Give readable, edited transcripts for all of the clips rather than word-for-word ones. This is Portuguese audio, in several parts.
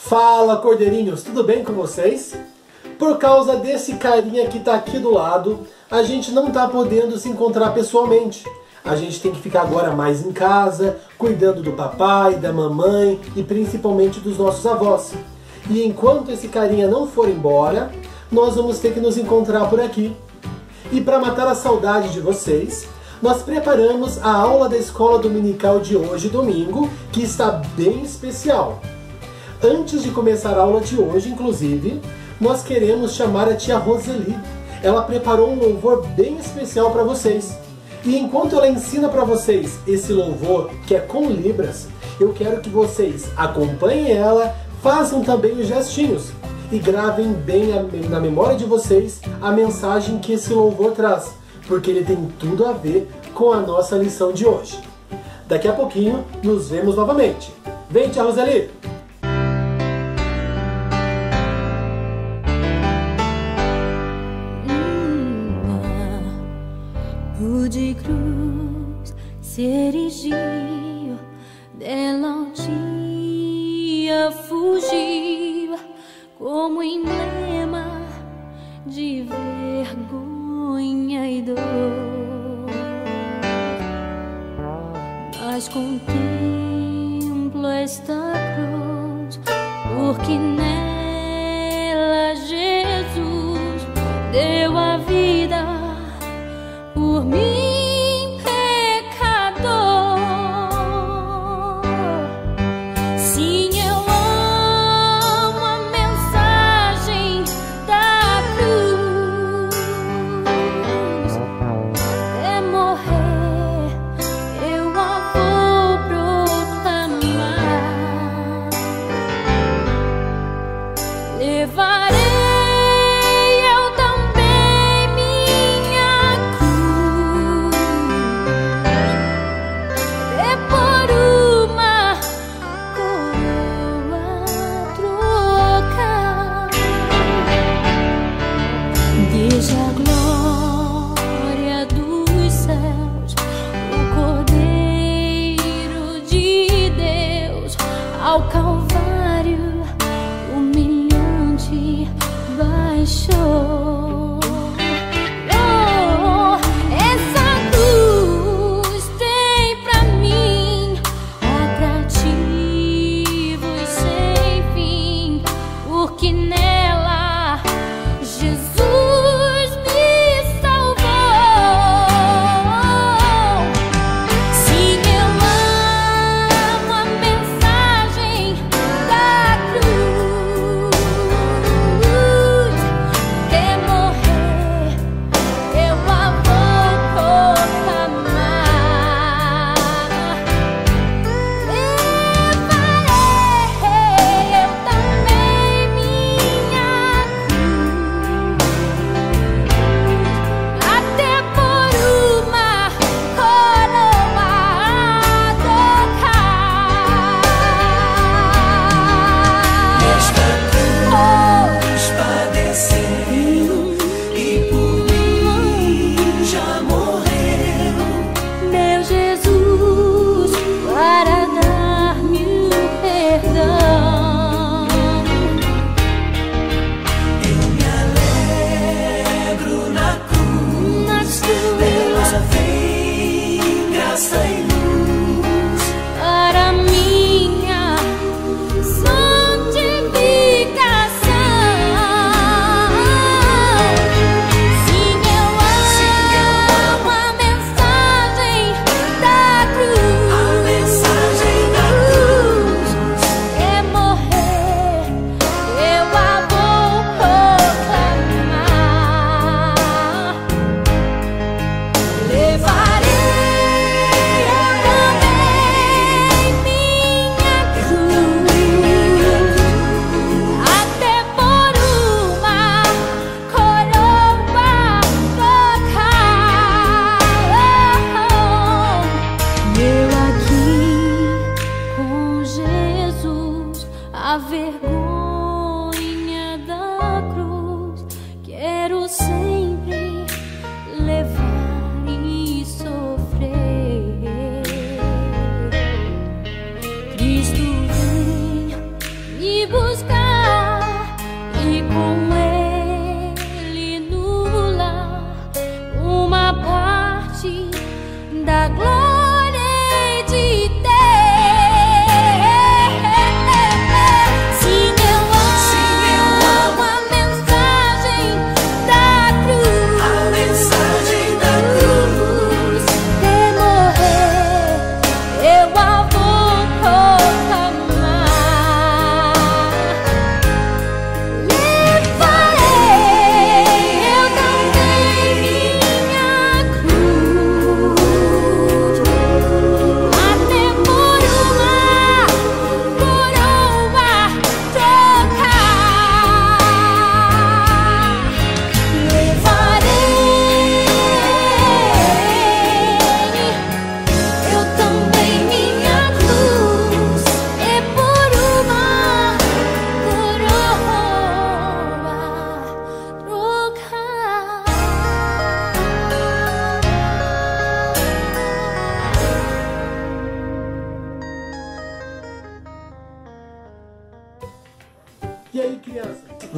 Fala, cordeirinhos, tudo bem com vocês? Por causa desse carinha que tá aqui do lado, a gente não tá podendo se encontrar pessoalmente. A gente tem que ficar agora mais em casa, cuidando do papai, da mamãe e principalmente dos nossos avós. E enquanto esse carinha não for embora, nós vamos ter que nos encontrar por aqui. E para matar a saudade de vocês, nós preparamos a aula da escola dominical de hoje, domingo, que está bem especial. Antes de começar a aula de hoje, inclusive, nós queremos chamar a tia Roseli. Ela preparou um louvor bem especial para vocês. E enquanto ela ensina para vocês esse louvor, que é com libras, eu quero que vocês acompanhem ela, façam também os gestinhos e gravem bem na memória de vocês a mensagem que esse louvor traz, porque ele tem tudo a ver com a nossa lição de hoje. Daqui a pouquinho nos vemos novamente. Vem, tia Roseli! De cruz se erigiu, dela um dia fugiu, como emblema de vergonha e dor. Mas contemplo esta cruz, porque nela Jesus deu a vida por mim, pecador. Sim, eu amo a mensagem da cruz. É morrer, eu a vou proclamar. Levarei ao Calvário, humilhante baixou. Oh, essa cruz tem pra mim atrativos sem fim, porque nela Jesus me salvou. Sim, eu amo a mensagem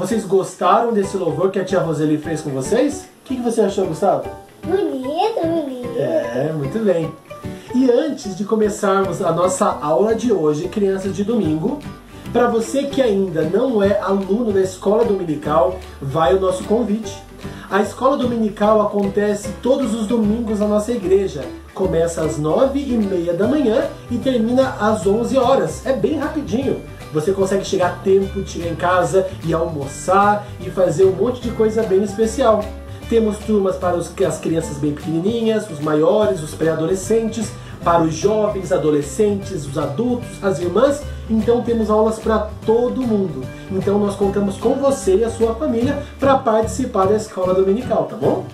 Vocês gostaram desse louvor que a tia Roseli fez com vocês? O que você achou, Gustavo? Bonito, bonito. É, muito bem. E antes de começarmos a nossa aula de hoje, crianças de domingo, para você que ainda não é aluno da escola dominical, vai o nosso convite. A escola dominical acontece todos os domingos na nossa igreja. Começa às 9h30 da manhã e termina às 11 horas. É bem rapidinho. Você consegue chegar a tempo de chegar em casa e almoçar e fazer um monte de coisa bem especial. Temos turmas para as crianças bem pequenininhas, os maiores, os pré-adolescentes, para os jovens, adolescentes, os adultos, as irmãs. Então temos aulas para todo mundo. Então nós contamos com você e a sua família para participar da escola dominical, tá bom?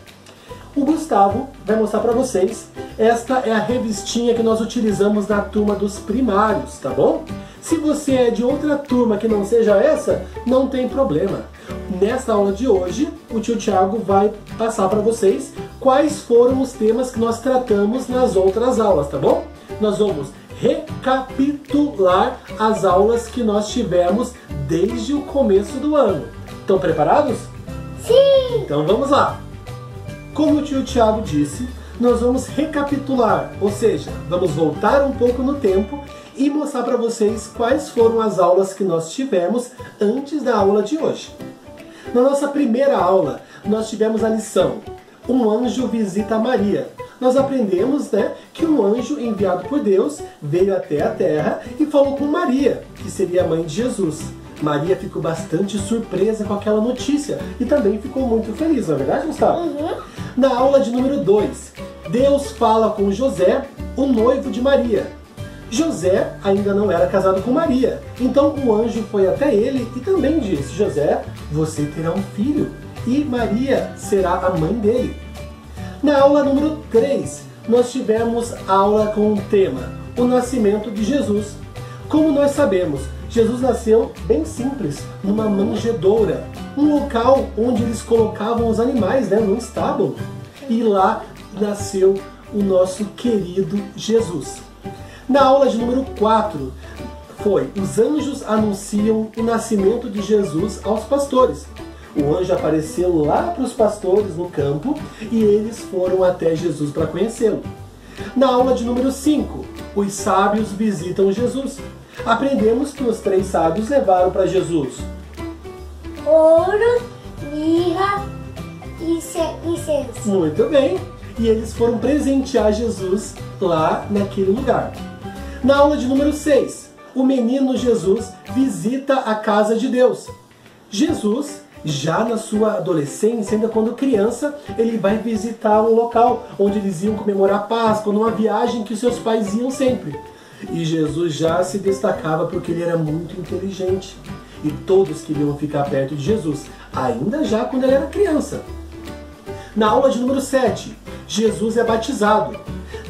O Gustavo vai mostrar para vocês. Esta é a revistinha que nós utilizamos na turma dos primários, tá bom? Se você é de outra turma que não seja essa, não tem problema. Nesta aula de hoje, o tio Thiago vai passar para vocês quais foram os temas que nós tratamos nas outras aulas, tá bom? Nós vamos recapitular as aulas que nós tivemos desde o começo do ano. Estão preparados? Sim! Então vamos lá! Como o tio Thiago disse, nós vamos recapitular, ou seja, vamos voltar um pouco no tempo e mostrar para vocês quais foram as aulas que nós tivemos antes da aula de hoje. Na nossa primeira aula, nós tivemos a lição Um Anjo Visita Maria. Nós aprendemos, que um anjo enviado por Deus veio até a terra e falou com Maria, que seria a mãe de Jesus. Maria ficou bastante surpresa com aquela notícia e também ficou muito feliz, não é verdade, Gustavo? Uhum. Na aula de número 2, Deus fala com José, o noivo de Maria. José ainda não era casado com Maria, então o anjo foi até ele e também disse: José, você terá um filho e Maria será a mãe dele. Na aula número 3, nós tivemos aula com o tema O Nascimento de Jesus. Como nós sabemos, Jesus nasceu bem simples, numa manjedoura, um local onde eles colocavam os animais, num estábulo. E lá nasceu o nosso querido Jesus. Na aula de número 4, foi Os anjos anunciam o nascimento de Jesus aos pastores. O anjo apareceu lá para os pastores no campo e eles foram até Jesus para conhecê-lo. Na aula de número 5, Os sábios visitam Jesus. Aprendemos que os 3 sábios levaram para Jesus ouro, mirra e incenso. Muito bem. E eles foram presentear Jesus lá naquele lugar. Na aula de número 6, o menino Jesus visita a casa de Deus. Jesus, já na sua adolescência, ainda quando criança, ele vai visitar um local onde eles iam comemorar a Páscoa, numa viagem que os seus pais iam sempre. E Jesus já se destacava porque ele era muito inteligente. E todos queriam ficar perto de Jesus, ainda já quando ele era criança. Na aula de número 7, Jesus é batizado.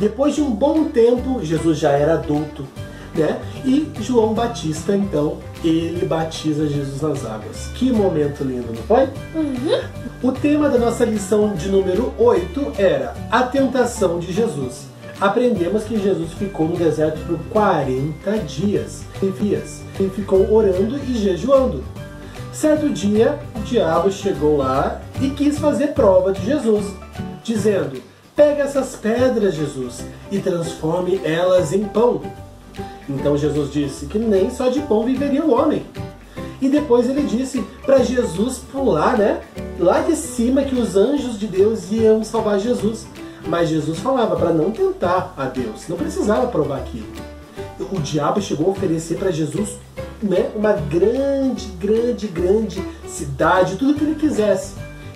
Depois de um bom tempo, Jesus já era adulto, E João Batista, então, ele batiza Jesus nas águas. Que momento lindo, não foi? Uhum. O tema da nossa lição de número 8 era a tentação de Jesus. Aprendemos que Jesus ficou no deserto por 40 dias. Ele ficou orando e jejuando. Certo dia, o diabo chegou lá e quis fazer prova de Jesus, dizendo: pega essas pedras, Jesus, e transforme elas em pão. Então Jesus disse que nem só de pão viveria o homem. E depois ele disse para Jesus pular, lá de cima, que os anjos de Deus iam salvar Jesus. Mas Jesus falava para não tentar a Deus, não precisava provar aquilo. O diabo chegou a oferecer para Jesus uma grande cidade, tudo que ele quisesse.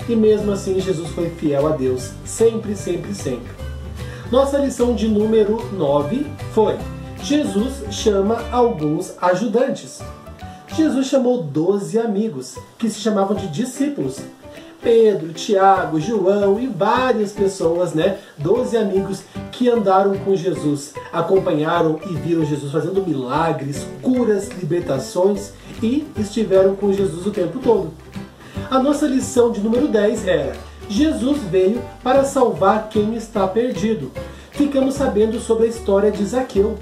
E mesmo assim Jesus foi fiel a Deus, sempre, sempre, sempre. Nossa lição de número 9 foi: Jesus chama alguns ajudantes. Jesus chamou 12 amigos, que se chamavam de discípulos. Pedro, Tiago, João e várias pessoas, 12 amigos que andaram com Jesus, acompanharam e viram Jesus fazendo milagres, curas, libertações e estiveram com Jesus o tempo todo. A nossa lição de número 10 era: Jesus veio para salvar quem está perdido. Ficamos sabendo sobre a história de Zaqueu.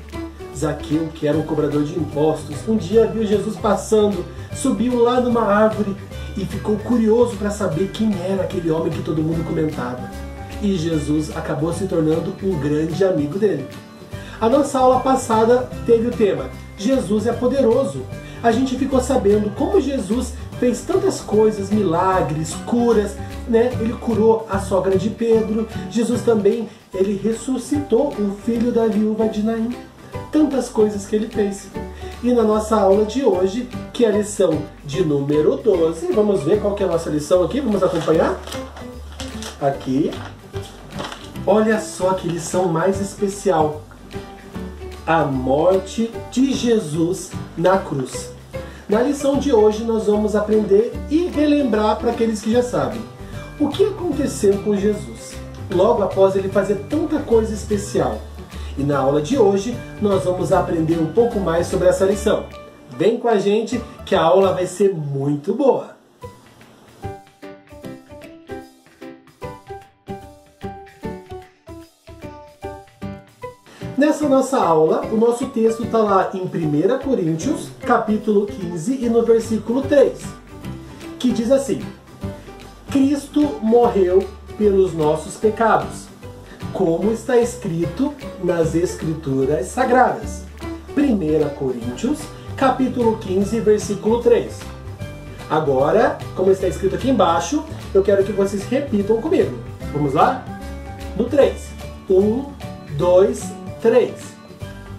Zaqueu, que era um cobrador de impostos, um dia viu Jesus passando, subiu lá numa árvore e ficou curioso para saber quem era aquele homem que todo mundo comentava. E Jesus acabou se tornando um grande amigo dele. A nossa aula passada teve o tema Jesus é poderoso. A gente ficou sabendo como Jesus fez tantas coisas, milagres, curas, né? Ele curou a sogra de Pedro. Jesus também, ele ressuscitou o filho da viúva de Naim. Tantas coisas que ele fez. E na nossa aula de hoje, que é a lição de número 12, vamos ver qual que é a nossa lição aqui, vamos acompanhar? Aqui. Olha só que lição mais especial. A morte de Jesus na cruz. Na lição de hoje nós vamos aprender e relembrar para aqueles que já sabem. O que aconteceu com Jesus logo após ele fazer tanta coisa especial? E na aula de hoje nós vamos aprender um pouco mais sobre essa lição. Vem com a gente que a aula vai ser muito boa! Nessa nossa aula, o nosso texto está lá em 1 Coríntios, capítulo 15 e no versículo 3, que diz assim: Cristo morreu pelos nossos pecados, como está escrito nas Escrituras Sagradas. 1 Coríntios, capítulo 15, versículo 3. Agora, como está escrito aqui embaixo, eu quero que vocês repitam comigo. Vamos lá? No 3. 1, 2, 3.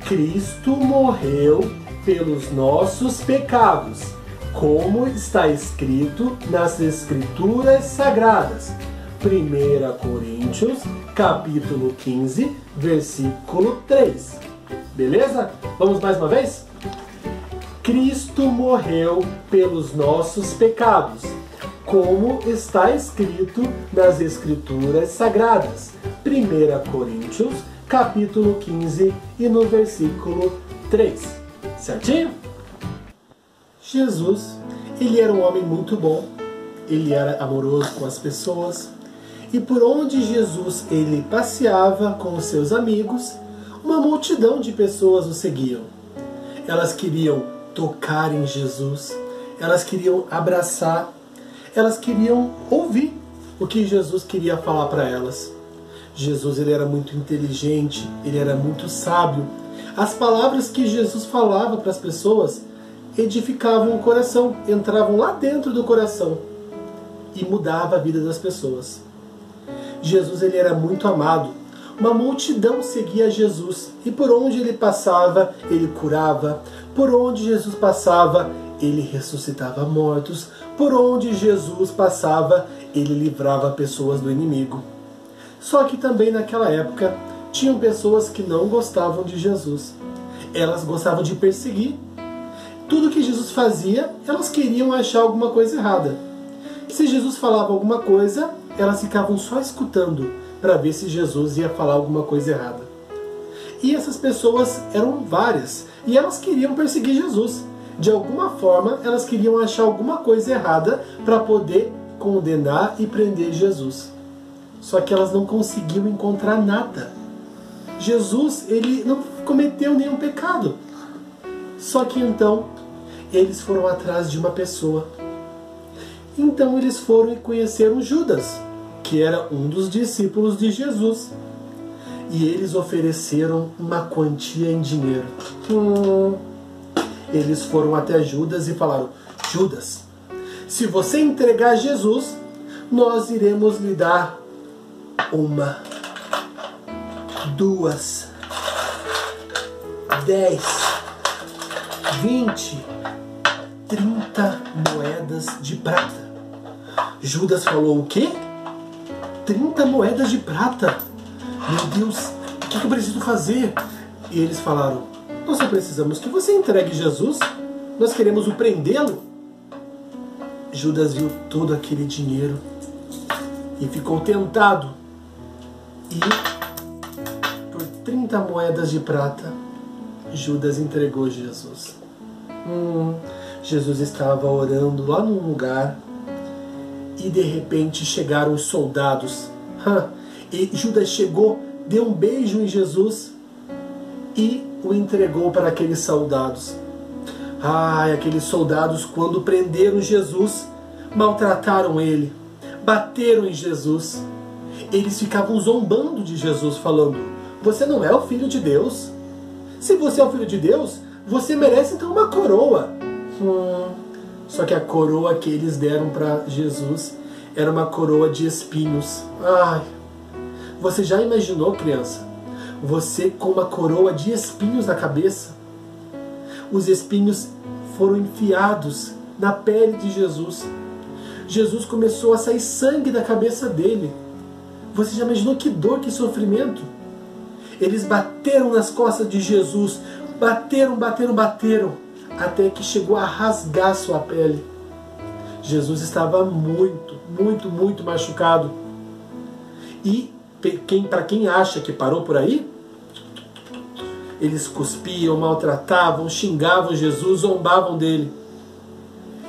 Cristo morreu pelos nossos pecados, como está escrito nas Escrituras Sagradas. 1 Coríntios, capítulo 15, versículo 3. Beleza? Vamos mais uma vez? Cristo morreu pelos nossos pecados, como está escrito nas Escrituras Sagradas. 1 Coríntios, capítulo 15 e no versículo 3. Certinho? Jesus, ele era um homem muito bom, ele era amoroso com as pessoas, e por onde Jesus ele passeava com os seus amigos, uma multidão de pessoas o seguiam. Elas queriam tocar em Jesus, elas queriam abraçar, elas queriam ouvir o que Jesus queria falar para elas. Jesus ele era muito inteligente, ele era muito sábio. As palavras que Jesus falava para as pessoas edificavam o coração, entravam lá dentro do coração e mudava a vida das pessoas. Jesus ele era muito amado. Uma multidão seguia Jesus e por onde ele passava, ele curava. Por onde Jesus passava, ele ressuscitava mortos. Por onde Jesus passava, ele livrava pessoas do inimigo. Só que também naquela época tinham pessoas que não gostavam de Jesus. Elas gostavam de perseguir. Tudo que Jesus fazia, elas queriam achar alguma coisa errada. Se Jesus falava alguma coisa, elas ficavam só escutando para ver se Jesus ia falar alguma coisa errada. E essas pessoas eram várias e elas queriam perseguir Jesus. De alguma forma, elas queriam achar alguma coisa errada para poder condenar e prender Jesus. Só que elas não conseguiam encontrar nada. Jesus, ele não cometeu nenhum pecado. Só que então, eles foram atrás de uma pessoa. Então eles foram e conheceram Judas, que era um dos discípulos de Jesus. E eles ofereceram uma quantia em dinheiro. Eles foram até Judas e falaram: Judas, se você entregar Jesus, nós iremos lhe dar 1, 2, 10, 20, 30 moedas de prata. Judas falou: o quê? 30 moedas de prata? Meu Deus, o que eu preciso fazer? E eles falaram: nós só precisamos que você entregue Jesus. Nós queremos o prendê-lo. Judas viu todo aquele dinheiro e ficou tentado. E por 30 moedas de prata, Judas entregou Jesus. Jesus estava orando lá num lugar e de repente chegaram os soldados. E Judas chegou, deu um beijo em Jesus e o entregou para aqueles soldados. Aqueles soldados, quando prenderam Jesus, maltrataram ele, bateram em Jesus. Eles ficavam zombando de Jesus, falando: você não é o Filho de Deus? Se você é o Filho de Deus, você merece então uma coroa. Só que a coroa que eles deram para Jesus era uma coroa de espinhos. Ai, você já imaginou, criança? Você com uma coroa de espinhos na cabeça? Os espinhos foram enfiados na pele de Jesus. Jesus começou a sair sangue da cabeça dele. Você já imaginou que dor, que sofrimento? Eles bateram nas costas de Jesus, bateram, até que chegou a rasgar sua pele. Jesus estava muito machucado. E para quem acha que parou por aí, eles cuspiam, maltratavam, xingavam Jesus, zombavam dele.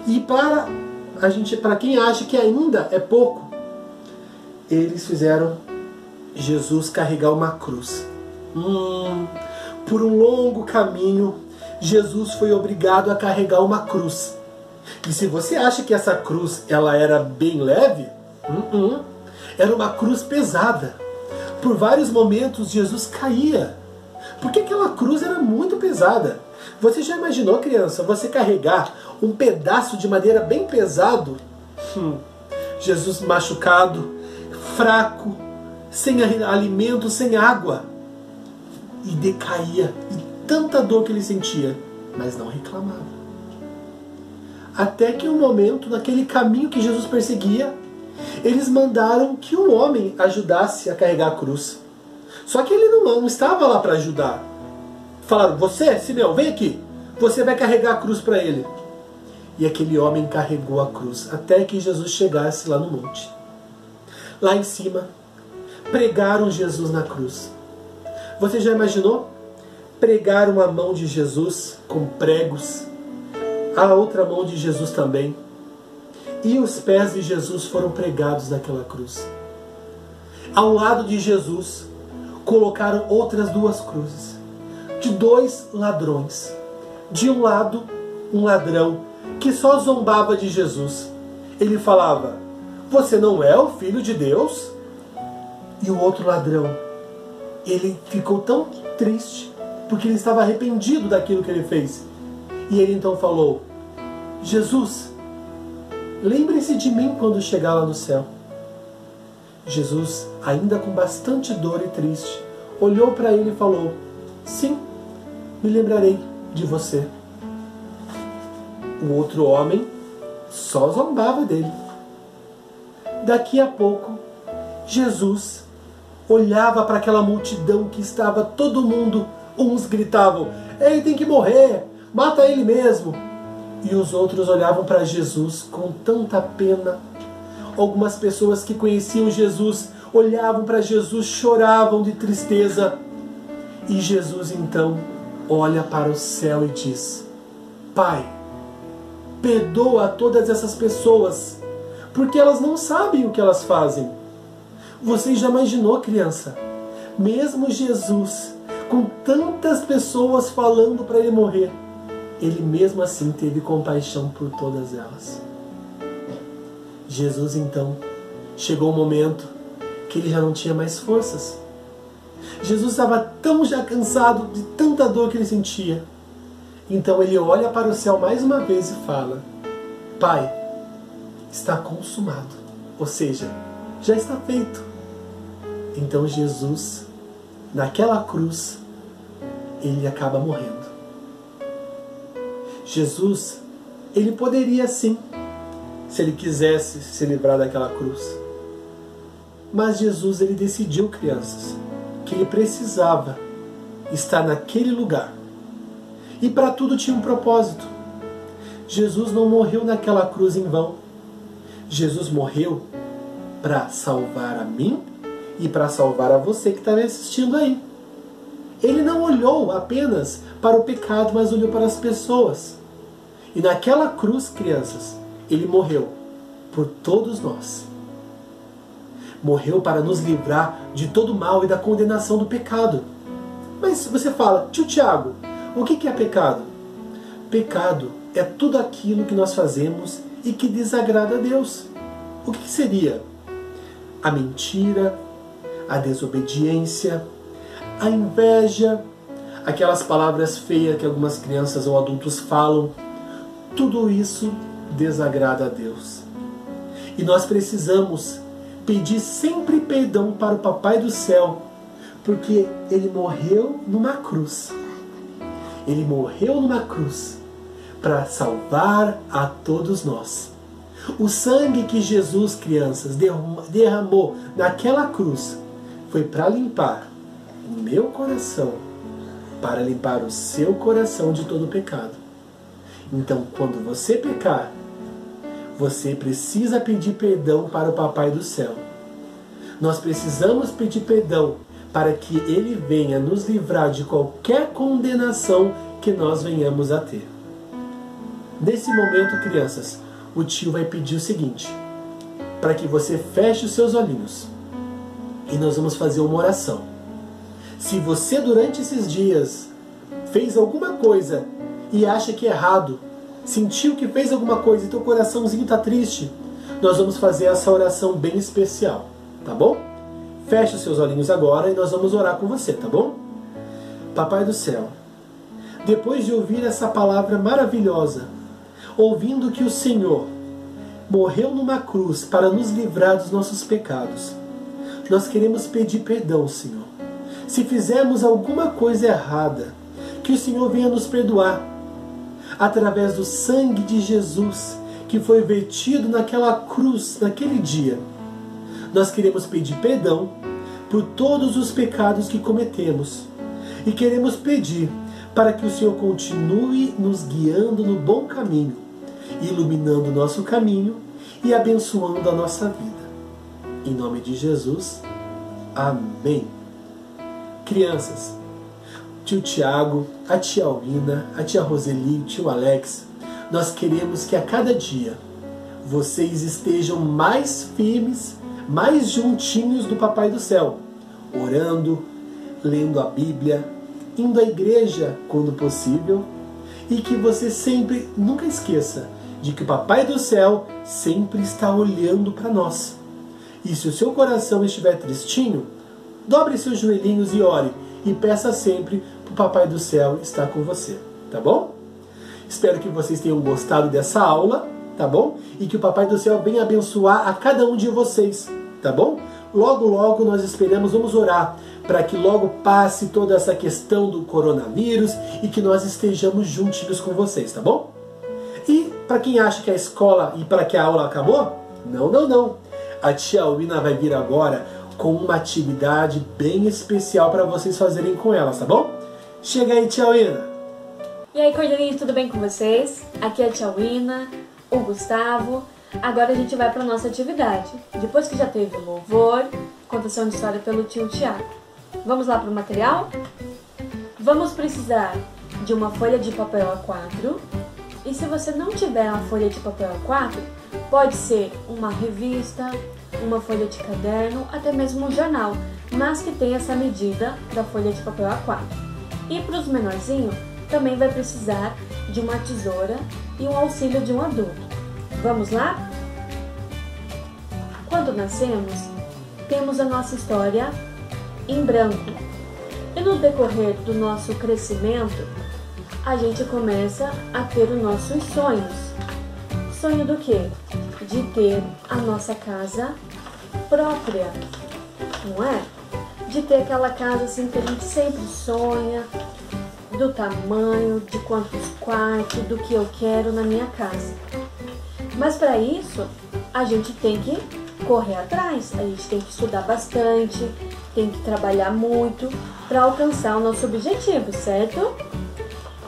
E para quem acha que ainda é pouco, eles fizeram Jesus carregar uma cruz. Por um longo caminho, Jesus foi obrigado a carregar uma cruz. E se você acha que essa cruz ela era bem leve, era uma cruz pesada. Por vários momentos Jesus caía, porque aquela cruz era muito pesada. Você já imaginou, criança, você carregar um pedaço de madeira bem pesado? Jesus machucado, fraco, sem alimento, sem água, e decaía, e tanta dor que ele sentia, mas não reclamava. Até que um momento, naquele caminho que Jesus perseguia, eles mandaram que um homem ajudasse a carregar a cruz. Só que ele não estava lá para ajudar. Falaram: você, Simeão, vem aqui, você vai carregar a cruz para ele. E aquele homem carregou a cruz, até que Jesus chegasse lá no monte. Lá em cima, pregaram Jesus na cruz. Você já imaginou? Pregaram a mão de Jesus com pregos, a outra mão de Jesus também. E os pés de Jesus foram pregados naquela cruz. Ao lado de Jesus, colocaram outras duas cruzes, de dois ladrões. De um lado, um ladrão que só zombava de Jesus. Ele falava: você não é o Filho de Deus? E o outro ladrão, ele ficou tão triste, porque ele estava arrependido daquilo que ele fez. E ele então falou: Jesus, lembre-se de mim quando chegar lá no céu. Jesus, ainda com bastante dor e triste, olhou para ele e falou: sim, me lembrarei de você. O outro homem só zombava dele. Daqui a pouco, Jesus olhava para aquela multidão que estava todo mundo. Uns gritavam: ele tem que morrer, mata ele mesmo. E os outros olhavam para Jesus com tanta pena. Algumas pessoas que conheciam Jesus olhavam para Jesus, choravam de tristeza. E Jesus então olha para o céu e diz: Pai, perdoa todas essas pessoas, porque elas não sabem o que elas fazem. Você já imaginou, criança? Mesmo Jesus, com tantas pessoas falando para ele morrer, ele mesmo assim teve compaixão por todas elas. Jesus então, chegou um momento que ele já não tinha mais forças. Jesus estava tão já cansado de tanta dor que ele sentia. Então ele olha para o céu mais uma vez e fala: Pai, está consumado. Ou seja, já está feito. Então Jesus, naquela cruz, ele acaba morrendo. Jesus, ele poderia sim, se ele quisesse se livrar daquela cruz. Mas Jesus, ele decidiu, crianças, que ele precisava estar naquele lugar. E para tudo tinha um propósito. Jesus não morreu naquela cruz em vão. Jesus morreu para salvar a mim e para salvar a você que está me assistindo aí. Ele não olhou apenas para o pecado, mas olhou para as pessoas. E naquela cruz, crianças, ele morreu por todos nós. Morreu para nos livrar de todo o mal e da condenação do pecado. Mas você fala: tio Tiago, o que é pecado? Pecado é tudo aquilo que nós fazemos e que desagrada a Deus. O que seria? A mentira, a desobediência, a inveja, aquelas palavras feias que algumas crianças ou adultos falam. Tudo isso desagrada a Deus. E nós precisamos pedir sempre perdão para o Papai do Céu, porque Ele morreu numa cruz. Ele morreu numa cruz para salvar a todos nós. O sangue que Jesus, crianças, derramou naquela cruz foi para limpar o meu coração, para limpar o seu coração de todo pecado. Então, quando você pecar, você precisa pedir perdão para o Papai do Céu. Nós precisamos pedir perdão para que Ele venha nos livrar de qualquer condenação que nós venhamos a ter. Nesse momento, crianças, o tio vai pedir o seguinte, para que você feche os seus olhinhos e nós vamos fazer uma oração. Se você durante esses dias fez alguma coisa e acha que é errado, sentiu que fez alguma coisa e teu coraçãozinho está triste, nós vamos fazer essa oração bem especial, tá bom? Feche os seus olhinhos agora e nós vamos orar com você, tá bom? Papai do Céu, depois de ouvir essa palavra maravilhosa, ouvindo que o Senhor morreu numa cruz para nos livrar dos nossos pecados, nós queremos pedir perdão, Senhor. Se fizermos alguma coisa errada, que o Senhor venha nos perdoar, através do sangue de Jesus, que foi vertido naquela cruz, naquele dia. Nós queremos pedir perdão por todos os pecados que cometemos, e queremos pedir para que o Senhor continue nos guiando no bom caminho, iluminando o nosso caminho e abençoando a nossa vida. Em nome de Jesus, amém. Crianças, tio Tiago, a tia Alvina, a tia Roseli, o tio Alex, nós queremos que a cada dia vocês estejam mais firmes, mais juntinhos do Papai do Céu, orando, lendo a Bíblia, indo à igreja quando possível, e que você sempre, nunca esqueça de que o Papai do Céu sempre está olhando para nós. E se o seu coração estiver tristinho, dobre seus joelhinhos e ore, e peça sempre para o Papai do Céu estar com você, tá bom? Espero que vocês tenham gostado dessa aula, tá bom? E que o Papai do Céu venha abençoar a cada um de vocês, tá bom? Logo, logo nós esperamos, vamos orar para que logo passe toda essa questão do coronavírus e que nós estejamos juntinhos com vocês, tá bom? E para quem acha que a escola e para que a aula acabou, não. A tia Alvina vai vir agora com uma atividade bem especial para vocês fazerem com elas, tá bom? Chega aí, tia Alvina! E aí, cordelinhos, tudo bem com vocês? Aqui é a tia Alvina, o Gustavo. Agora a gente vai para nossa atividade. Depois que já teve o louvor, contação de história pelo tio Tiago. Vamos lá para o material? Vamos precisar de uma folha de papel A4. E se você não tiver uma folha de papel A4, pode ser uma revista, uma folha de caderno, até mesmo um jornal, mas que tenha essa medida da folha de papel A4. E para os menorzinhos, também vai precisar de uma tesoura e um auxílio de um adulto. Vamos lá? Quando nascemos, temos a nossa história em branco. E no decorrer do nosso crescimento, a gente começa a ter os nossos sonhos. Sonho do quê? De ter a nossa casa própria, não é? De ter aquela casa assim que a gente sempre sonha, do tamanho, de quantos quartos, do que eu quero na minha casa. Mas para isso, a gente tem que correr atrás, a gente tem que estudar bastante, tem que trabalhar muito para alcançar o nosso objetivo, certo?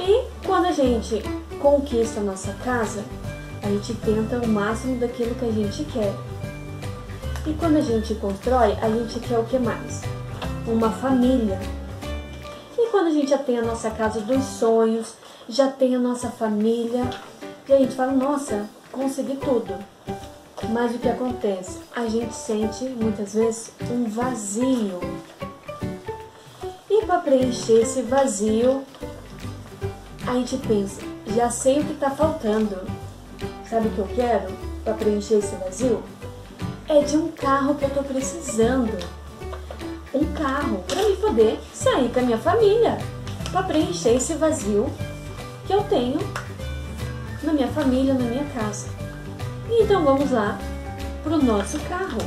E quando a gente conquista a nossa casa, a gente tenta o máximo daquilo que a gente quer. E quando a gente constrói, a gente quer o que mais? Uma família. E quando a gente já tem a nossa casa dos sonhos, já tem a nossa família, e a gente fala, nossa, consegui tudo. Mas o que acontece? A gente sente, muitas vezes, um vazio. E para preencher esse vazio, a gente pensa, já sei o que está faltando. sabe o que eu quero para preencher esse vazio? É de um carro que eu tô precisando. Um carro para me poder sair com a minha família, para preencher esse vazio que eu tenho na minha família, na minha casa. Então vamos lá pro nosso carro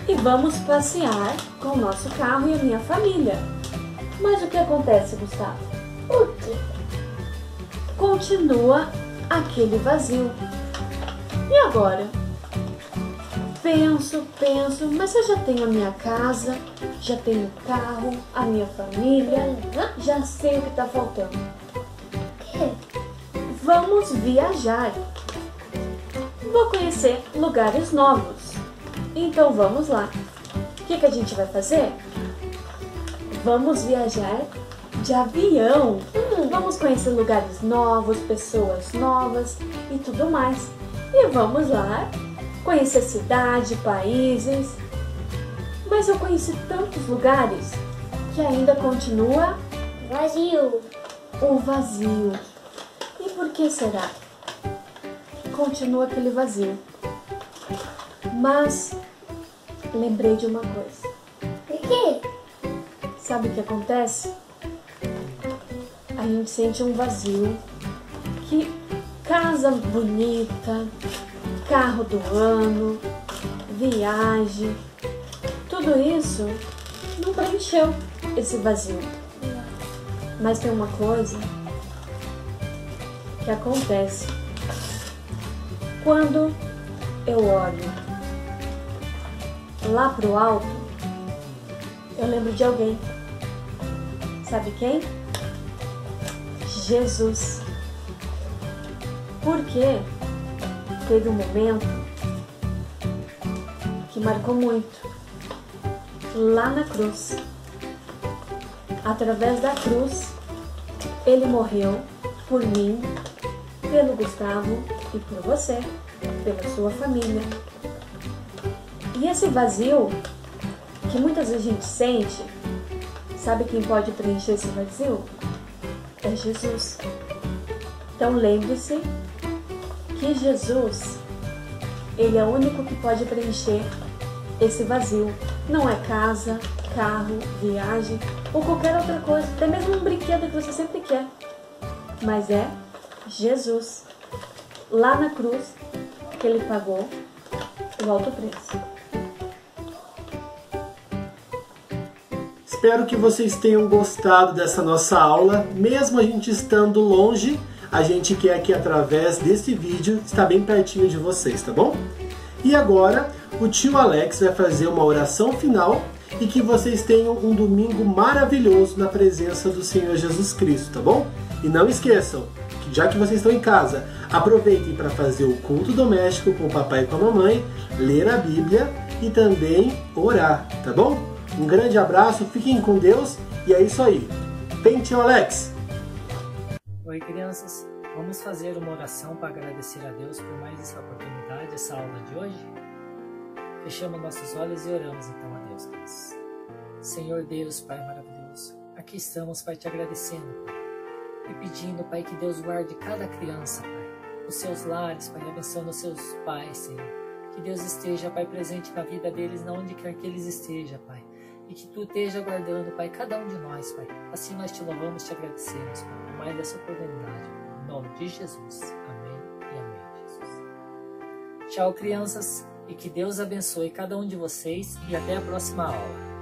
e vamos passear com o nosso carro e a minha família. Mas o que acontece, Gustavo? O quê? Continua aquele vazio. E agora? Penso, mas eu já tenho a minha casa, já tenho o carro, a minha família, já sei o que está faltando. O quê? Vamos viajar. Vou conhecer lugares novos. Então vamos lá. O que a gente vai fazer? Vamos viajar de avião. Vamos conhecer lugares novos, pessoas novas e tudo mais. E vamos lá conhecer cidade, países. Mas eu conheci tantos lugares que ainda continua Vazio. o vazio. E por que será? Continua aquele vazio. Mas lembrei de uma coisa. O quê? Sabe o que acontece? A gente sente um vazio. Que casa bonita, carro do ano, viagem, tudo isso não preencheu esse vazio. Mas tem uma coisa que acontece quando eu olho lá pro alto. Eu lembro de alguém. Sabe quem? Jesus. Porque teve um momento que marcou muito. Lá na cruz. Através da cruz, ele morreu por mim, pelo Gustavo e por você, pela sua família. E esse vazio que muitas vezes a gente sente, sabe quem pode preencher esse vazio? É Jesus. Então lembre-se que Jesus, ele é o único que pode preencher esse vazio. Não é casa, carro, viagem ou qualquer outra coisa, até mesmo um brinquedo que você sempre quer. Mas é Jesus, lá na cruz, que ele pagou o alto preço. Espero que vocês tenham gostado dessa nossa aula. Mesmo a gente estando longe, a gente quer que através desse vídeo estar bem pertinho de vocês, tá bom? E agora, o tio Alex vai fazer uma oração final e que vocês tenham um domingo maravilhoso na presença do Senhor Jesus Cristo, tá bom? E não esqueçam, que já que vocês estão em casa, aproveitem para fazer o culto doméstico com o papai e com a mamãe, ler a Bíblia e também orar, tá bom? Um grande abraço, fiquem com Deus e é isso aí. Vem, tio Alex! Oi, crianças. Vamos fazer uma oração para agradecer a Deus por mais essa oportunidade, essa aula de hoje? Fechamos nossos olhos e oramos então a Deus, crianças. Senhor Deus, Pai maravilhoso, aqui estamos, Pai, te agradecendo, Pai, e pedindo, Pai, que Deus guarde cada criança, Pai, os seus lares, Pai, abençoando os seus pais, Senhor. Que Deus esteja, Pai, presente na vida deles, na onde quer que eles estejam, Pai. E que Tu esteja guardando, Pai, cada um de nós, Pai. Assim nós te louvamos e te agradecemos, Pai, por mais dessa oportunidade. Em nome de Jesus. Amém e amém, Jesus. Tchau, crianças, e que Deus abençoe cada um de vocês e até a próxima aula.